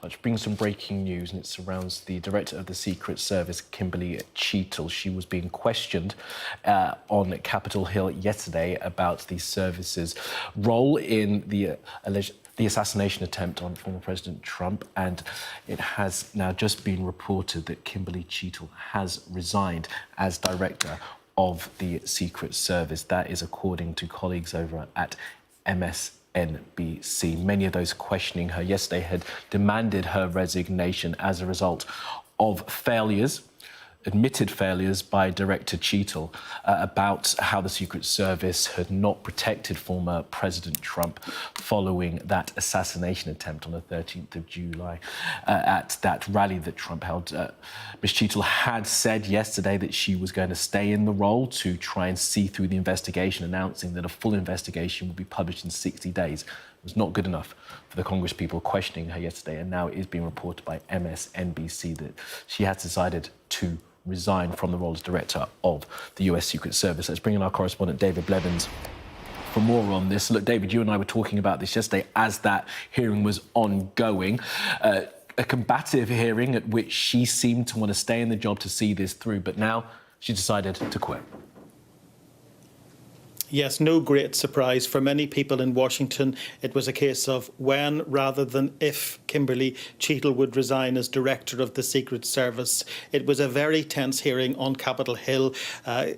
which brings some breaking news, and it surrounds the director of the Secret Service, Kimberly Cheetle. She was being questioned on Capitol Hill yesterday about the service's role in the alleged assassination attempt on former President Trump, and it has now just been reported that Kimberly Cheetle has resigned as director of the Secret Service. That is according to colleagues over at MSNBC. Many of those questioning her yesterday had demanded her resignation as a result of admitted failures by Director Cheetle about how the Secret Service had not protected former President Trump following that assassination attempt on the 13th of July at that rally that Trump held. Ms. Cheetle had said yesterday that she was going to stay in the role to try and see through the investigation, announcing that a full investigation would be published in 60 days. It was not good enough for the Congress people questioning her yesterday, and now it is being reported by MSNBC that she has decided to resign from the role as director of the US Secret Service. Let's bring in our correspondent, David Blevins, for more on this. Look, David, you and I were talking about this yesterday as that hearing was ongoing. A combative hearing at which she seemed to want to stay in the job to see this through, but now she decided to quit. Yes, no great surprise. For many people in Washington, it was a case of when rather than if Kimberly Cheetle would resign as director of the Secret Service. It was a very tense hearing on Capitol Hill,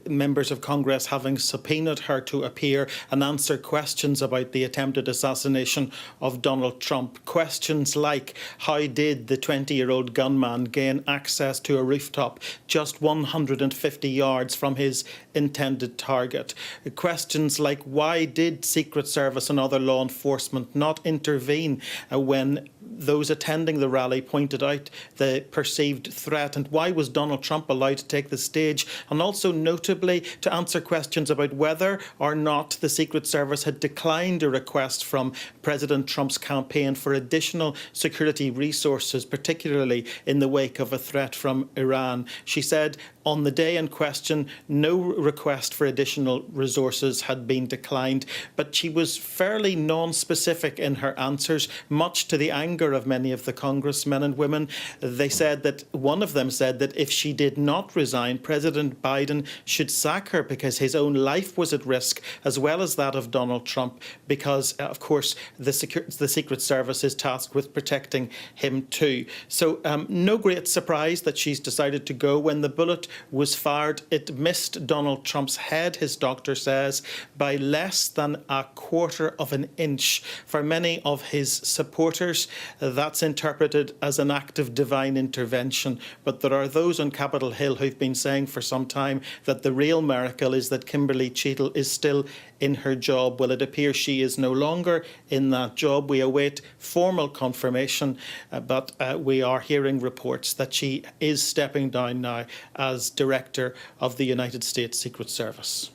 members of Congress having subpoenaed her to appear and answer questions about the attempted assassination of Donald Trump. Questions like, how did the 20-year-old gunman gain access to a rooftop just 150 yards from his intended target? Questions like, why did Secret Service and other law enforcement not intervene when those attending the rally pointed out the perceived threat, and why was Donald Trump allowed to take the stage? And also, notably, to answer questions about whether or not the Secret Service had declined a request from President Trump's campaign for additional security resources, particularly in the wake of a threat from Iran. She said on the day in question, no request for additional resources had been declined, but she was fairly non-specific in her answers, much to the anger of many of the congressmen and women. They said that, one of them said that if she did not resign, President Biden should sack her because his own life was at risk, as well as that of Donald Trump, because, of course, the Secret Service is tasked with protecting him too. So no great surprise that she's decided to go. When the bullet was fired, it missed Donald Trump's head, his doctor says, by less than a quarter of an inch. For many of his supporters, that's interpreted as an act of divine intervention. But there are those on Capitol Hill who've been saying for some time that the real miracle is that Kimberly Cheetle is still in her job. Well, it appears she is no longer in that job. We await formal confirmation, but we are hearing reports that she is stepping down now as director of the United States Secret Service.